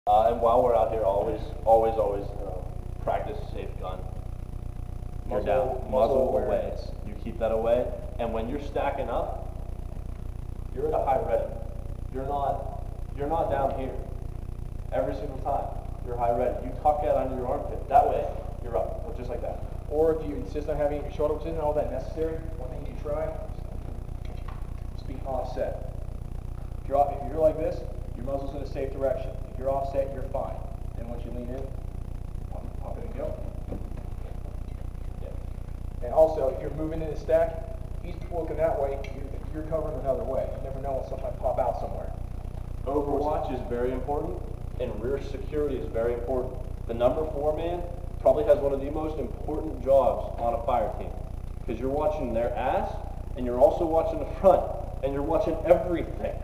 And while we're out here, always practice safe gun. You're down, muzzle away. You keep that away, and when you're stacking up, you're at a high ready. You're not down here. Every single time, you're high ready. You tuck that under your armpit. That way, you're up, just like that. Or if you insist on having your shoulder, which isn't all that necessary, one thing you can try is be offset. If you're like this, your muzzle's in a safe direction. If you're offset, you're fine. Then once you lean in, pop it and go. Yeah. And also, if you're moving in a stack, he's looking that way, you're covering another way. You never know when something might pop out somewhere. Overwatch is very important, and rear security is very important. The number 4 man probably has one of the most important jobs on a fire team, because you're watching their ass, and you're also watching the front, and you're watching everything.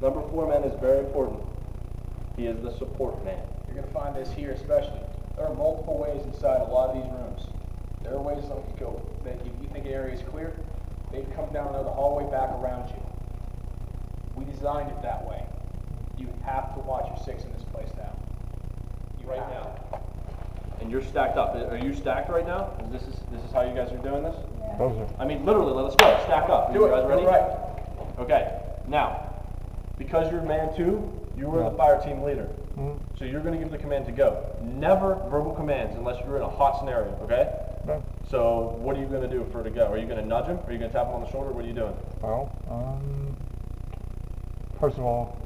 Number 4 man is very important. He is the support man. You're going to find this here especially. There are multiple ways inside a lot of these rooms. There are ways that you go, that if you think an area is clear, they come down another hallway back around you. We designed it that way. You have to watch your 6 in this place now. Right now. And you're stacked up. Are you stacked right now? This is how you guys are doing this? Yeah. I mean, literally, let's go. Stack up. Do you guys ready? Right. Okay. Now, because you're man 2, you were the fire team leader. So you're going to give the command to go. Never verbal commands unless you're in a hot scenario, okay? Right. So what are you going to do for to go? Are you going to nudge him? Are you going to tap him on the shoulder? What are you doing? Well, first of all,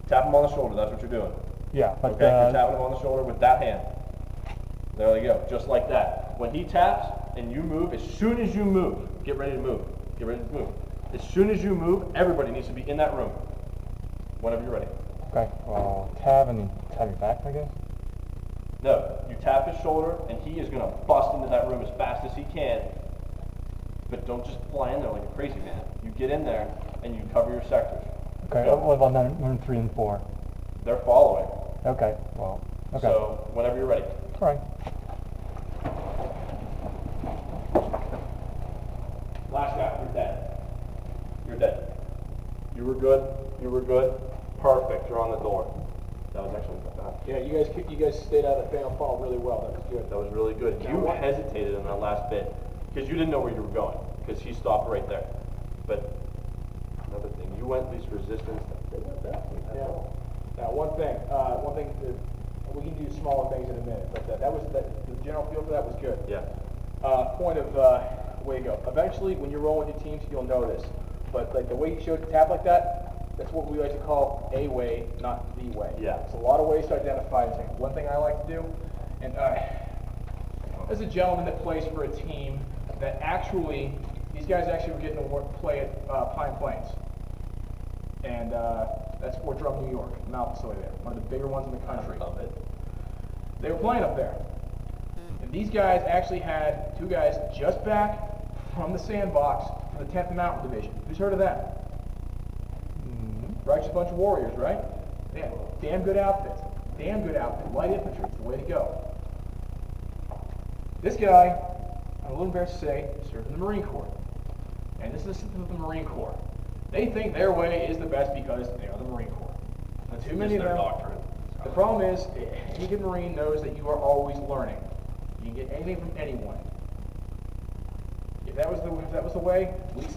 tap him on the shoulder. That's what you're doing. Yeah. But, okay, you're tapping him on the shoulder with that hand. There you go. Just like that. When he taps and you move, as soon as you move, get ready to move. Get ready to move. As soon as you move, everybody needs to be in that room. Whenever you're ready. Okay. Well, tap and tap your back, I guess. No, you tap his shoulder, and he is going to bust into that room as fast as he can. But don't just fly in there like a crazy man. You get in there, and you cover your sectors. Okay, what about room 3 and 4? They're following. Okay, well, okay. So, whenever you're ready. All right. Last guy, you're dead. You're dead. You were good. You were good. Perfect. You're on the door. That was actually yeah, you guys stayed out of the final fall really well. That was good. That was really good. You hesitated in that last bit because you didn't know where you were going because he stopped right there. But another thing, you went least resistance. Yeah. Now, one thing we can do smaller things in a minute, but the general feel for that was good. Yeah. Point of way to go. Eventually, when you roll with your teams, you'll know this. But like the way you showed the tap like that, that's what we like to call a way, not the way. Yeah. There's a lot of ways to identify a team. One thing I like to do, and there's a gentleman that plays for a team that actually, these guys actually were getting to play at Pine Plains. And that's Fort Drum, New York, the Mount facility there, one of the bigger ones in the country. They were playing up there. And these guys actually had 2 guys just back from the sandbox from the 10th Mountain Division. Who's heard of that? Righteous bunch of warriors, right? Yeah, damn good outfits. Damn good outfit. Light infantry, it's the way to go. This guy, I'm a little embarrassed to say, served in the Marine Corps. And this is the system of the Marine Corps. They think their way is the best because they are the Marine Corps. Now, too many of them. Doctrine. The problem is, any good Marine knows that you are always learning. You can get anything from anyone. If that was the way, they'd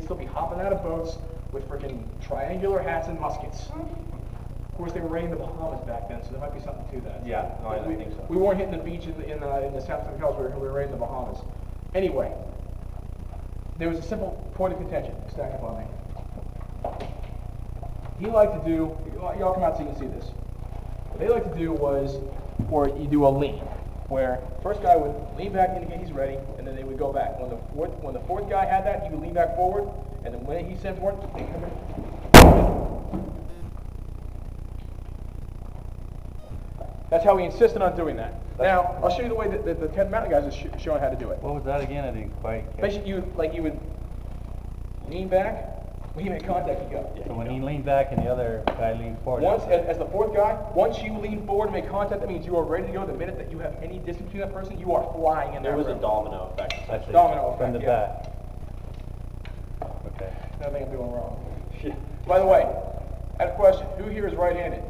still be hopping out of boats with freaking triangular hats and muskets. Of course, they were raiding the Bahamas back then, so there might be something to that. Yeah, no, I think so. We weren't hitting the beach in the South Pacific Coast. We were raiding the Bahamas. Anyway, there was a simple point of contention. Stack up on me. He liked to do. Y'all come out so you can see this. What they liked to do was, or you do a lean, where first guy would lean back to indicate he's ready, and then they would go back. When the fourth guy had that, he would lean back forward, and then when he said forward, they come in. That's how we insisted on doing that. Now, I'll show you the way that the 10th Mountain guys are showing how to do it. What was that again? I didn't quite catch. Basically, you would lean back. When he made contact, you go. So when he leaned back and the other guy leaned forward. Once, as the fourth guy, once you lean forward and make contact, that means you are ready to go. The minute that you have any distance between that person, you are flying in there. There was a domino effect. That's domino effect, from the yeah. back. Okay. Nothing I'm doing wrong. By the way, I had a question. Who here is right-handed?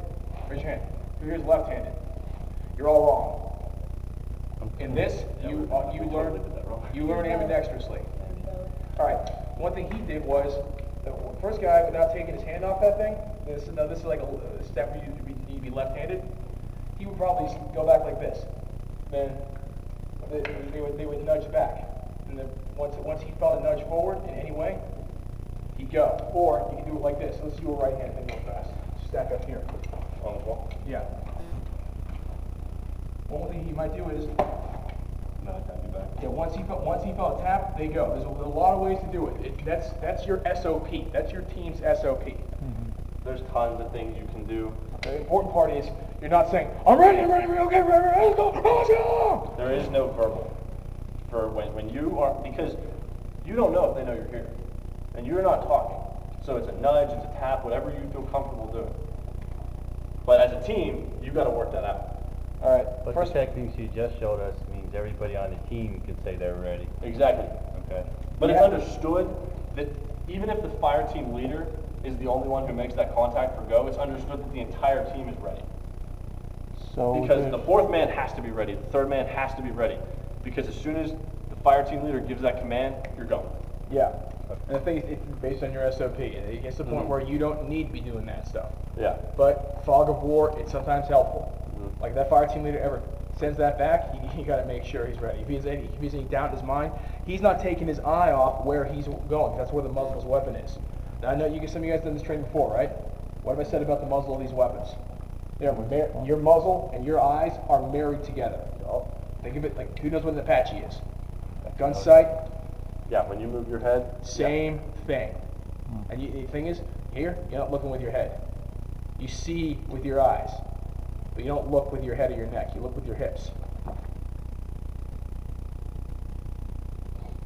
Raise your hand. Here's left-handed. You're all wrong. In this, you learn ambidextrously. All right. One thing he did was the first guy, without taking his hand off that thing. This is like a step where you need to be left-handed. He would probably go back like this. Then they would nudge back. And then once he felt a nudge forward in any way, he'd go. Or you can do it like this. Let's do a right hand thing real fast. Stack up here. On the wall? Yeah. One thing he might do is, No, tap you back. yeah, once he felt a tap, they go. There's a lot of ways to do it. That's your SOP. That's your team's SOP. There's tons of things you can do. The important part is you're not saying, I'm ready, okay, ready, let's go. There is no verbal for when you are, because you don't know if they know you're here. And you're not talking. So it's a nudge, it's a tap, whatever you feel comfortable doing. But as a team, you got to work that out. All right. But the techniques you just showed us means everybody on the team can say they're ready. Exactly. Okay. But it's understood that even if the fire team leader is the only one who makes that contact for go, it's understood that the entire team is ready. So Because the fourth man has to be ready, the third man has to be ready. Because as soon as the fire team leader gives that command, you're going. Yeah. And the thing is, it's based on your SOP. It gets to the point where you don't need to be doing that stuff. Yeah. But fog of war, it's sometimes helpful. Like if that fire team leader ever sends that back, you got to make sure he's ready. If he's any doubt in his mind, he's not taking his eye off where he's going. That's where the muzzle of his weapon is. Now I know some of you guys done this training before, right? What have I said about the muzzle of these weapons? Your muzzle and your eyes are married together. Think of it like, who knows what an Apache is? Gun sight, Yeah, when you move your head. same thing. And the thing is, here, you're not looking with your head. You see with your eyes. But you don't look with your head or your neck. You look with your hips.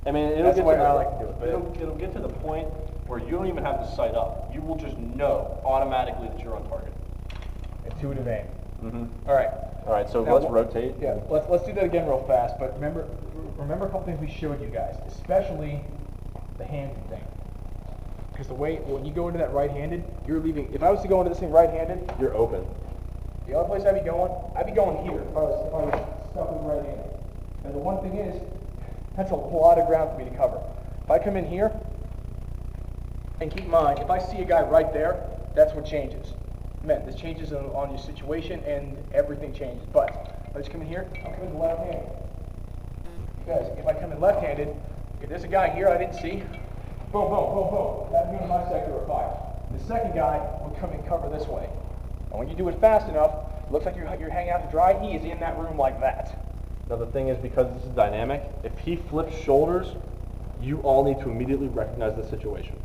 I mean, That's the way I like to do it, but it'll get to the point where you don't even have to sight up. You will just know automatically that you're on target. Intuitive aim. Mm-hmm. All right. All right, so Now, let's rotate. Yeah, let's do that again real fast. But remember a couple things we showed you guys, especially the handed thing. Because the way when you go into that right-handed, you're leaving. If I was to go into this thing right-handed, You're open. the other place I'd be going here if I was stuck with right-handed. And the one thing is, that's a lot of ground for me to cover. If I come in here, and keep in mind, if I see a guy right there, that's what changes. Man, this changes on your situation and everything changes. But if I just come in here, I'm coming left-handed. Because if I come in left-handed, if there's a guy here I didn't see, boom, boom, boom, boom, that's going to my sector of fire. The second guy will come and cover this way. And when you do it fast enough, it looks like you're hanging out to dry. He is in that room like that. Now the thing is, because this is dynamic, if he flips shoulders, you all need to immediately recognize the situation.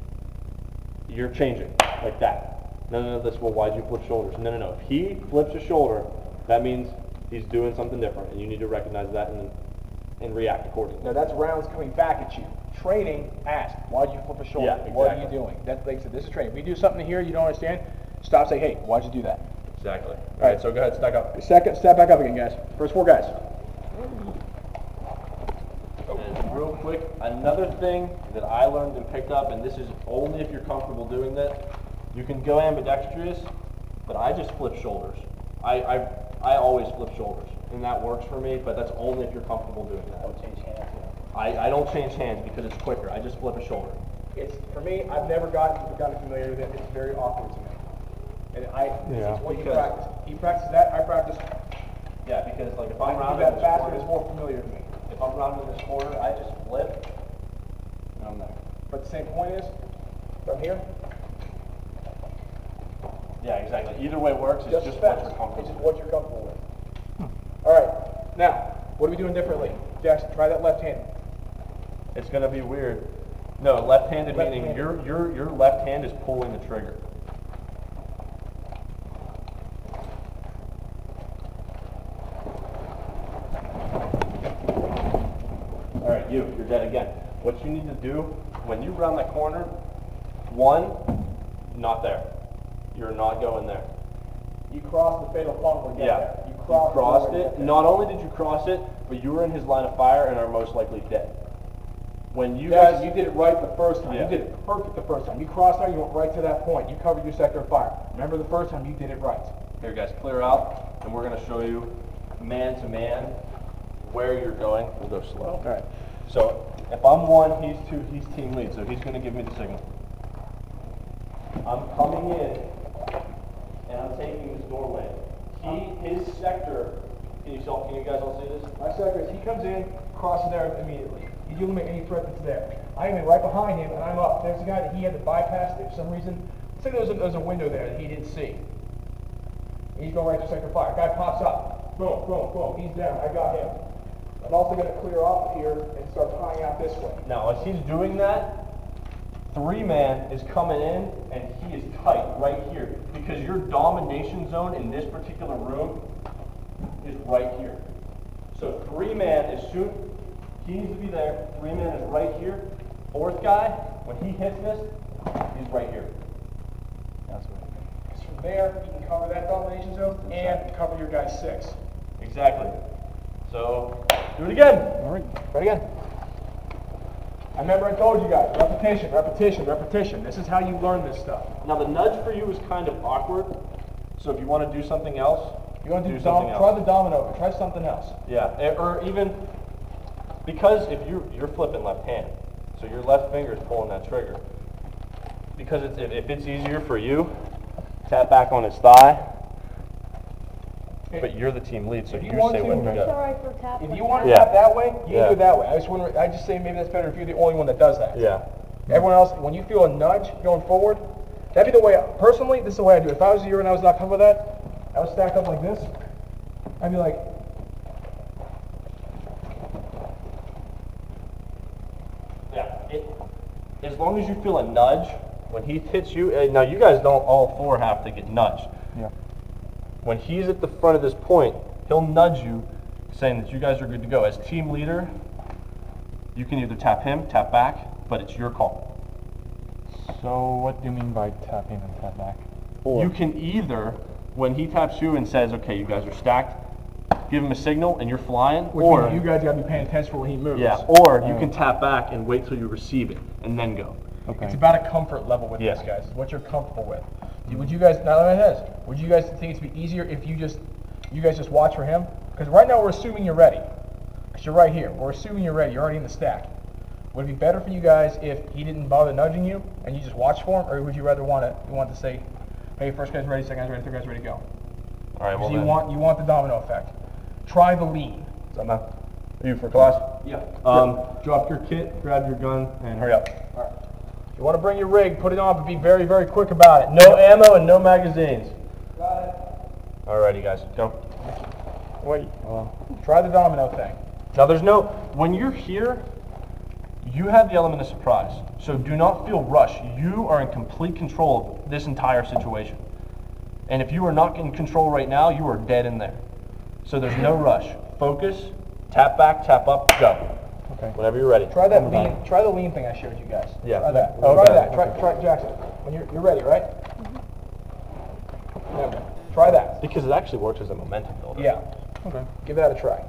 You're changing, like that. No, this, well, why'd you flip shoulders? No. If he flips a shoulder, that means he's doing something different, and you need to recognize that and react accordingly. Now that's rounds coming back at you. Training, ask, why'd you flip a shoulder? Yeah, What are you exactly. doing? That's like I said, this is training. If we do something here you don't understand, stop, say, hey, why'd you do that? Exactly. All right, so go ahead, stack up. Second, step back up again, guys. First 4 guys. And real quick, another thing that I learned and picked up, and this is only if you're comfortable doing that, you can go ambidextrous, but I just flip shoulders. I always flip shoulders, and that works for me, but that's only if you're comfortable doing that. Don't change hands. I don't change hands because it's quicker. I just flip a shoulder. It's, for me, I've never gotten familiar with it. It's very awkward to me. And Yeah. it's what you Because- practice. He practices that, I practice. Yeah, because like if I I'm can do rounding that this faster, corner, it's more familiar to me. if I'm rounding this corner, I just flip, and I'm there. But the same point is, from here, Yeah, exactly. Either way works. It's just what fast. you're comfortable It's just with. what you're comfortable with. All right. Now, what are we doing differently? Jackson, try that left hand. It's gonna be weird. No, left-handed meaning Left-handed. your left hand is pulling the trigger. All right, you're dead again. What you need to do when you round that corner, 1, not there. You're not going there. You cross the fatal funnel and get Yeah, there. You crossed it. it. Not only did you cross it, but you were in his line of fire and are most likely dead. When you Jackson, guys, you did it right the first time. Yeah. You did it perfect the first time. You crossed there, you went right to that point. You covered your sector of fire. Remember the first time you did it right. Here guys, clear out, and we're gonna show you man to man where you're going. We'll go slow. All right. So if I'm one, he's two, he's team lead, so he's gonna give me the signal. I'm coming in, and I'm taking this doorway. His sector, can you guys all see this? My sector is he comes in, crosses there immediately. He doesn't make any threat that's there. I am in right behind him, and I'm up. There's a guy that he had to bypass there for some reason. It's like there's a window there that he didn't see. He's going right to sector 5. Guy pops up. Boom, boom, boom. He's down. I got him. I'm also going to clear off here and start tying out this way. Now, as he's doing that, 3-man is coming in, and he is tight right here, because your domination zone in this particular room is right here. So 3-man, as soon, he needs to be there. 3-man is right here. 4th guy, when he hits this, he's right here. That's what Because from there, you can cover that domination zone and cover your guy's 6. Exactly. So, do it again. All right, try it again. I remember I told you guys, repetition, repetition, repetition. This is how you learn this stuff. Now, the nudge for you is kind of awkward, so if you want to do something else, You want to do something else. try the domino, but try something else. Yeah, or even, because if you're flipping left hand, so your left finger is pulling that trigger. Because if it's easier for you, tap back on his thigh, but you're the team lead, so If you you want say to- when to go. Sorry for tapping. If you want to Yeah. tap that way, you Yeah. can do it that way. I just say maybe that's better if you're the only one that does that. Yeah. Everyone else, when you feel a nudge going forward, that'd be the way, personally, this is the way I do it. If I was you and I was not comfortable with that, I would stack up like this. I'd be like, Yeah. As long as you feel a nudge, when he hits you, now you guys don't all 4 have to get nudged. Yeah. When he's at the front of this point, he'll nudge you, saying that you guys are good to go. As team leader, you can either tap him, tap back, but it's your call. So what do you mean by tap in and tap back? You can either, when he taps you and says, okay, you guys are stacked, give him a signal and you're flying, which or means you guys gotta be paying attention for when he moves. yeah, or you can tap back and wait till you receive it and then go. Okay. It's about a comfort level with Yeah. this, guys. What you're comfortable with. Would you guys, now let me ask, would you guys think it'd be easier if you guys just watch for him? Because right now we're assuming you're ready. Because you're right here. We're assuming you're ready. You're already in the stack. Would it be better for you guys if he didn't bother nudging you and you just watch for him, or would you rather want to say, hey, first guy's ready, second guy's ready, third guy's ready to go? All right, well So then. you want the domino effect. Try the lean. Is that enough? Are you for class? Yeah. Drop your kit, grab your gun, and hurry up. All right. If you want to bring your rig, put it on, but be very, very quick about it. No ammo and no magazines. Got it. Alrighty, guys, go. Wait. Try the domino thing. Now, when you're here, you have the element of surprise. So do not feel rushed. You are in complete control of this entire situation. And if you are not in control right now, you are dead in there. So there's no rush. Focus, tap back, tap up, go. Okay. Whenever you're ready. Try that lean. Try the lean thing I showed you guys. Yeah. Try that. Okay. Try that. Try Jackson. When you're ready, right? Okay. Try that. Because it actually works as a momentum builder. Yeah. Okay. Give that a try.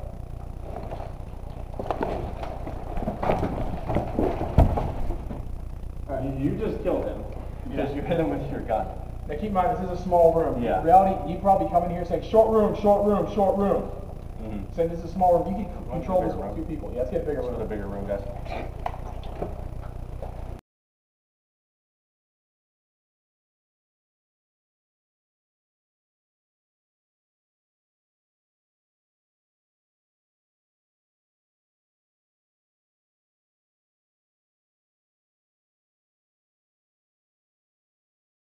You just killed him because you hit him with your gun. Now keep in mind, this is a small room. Yeah. In reality, you probably come in here and say, short room, short room, short room. Mm-hmm. Saying this is a small room. You can control this with 2 people. Yeah, let's get a bigger Let's room. go to the bigger room, guys.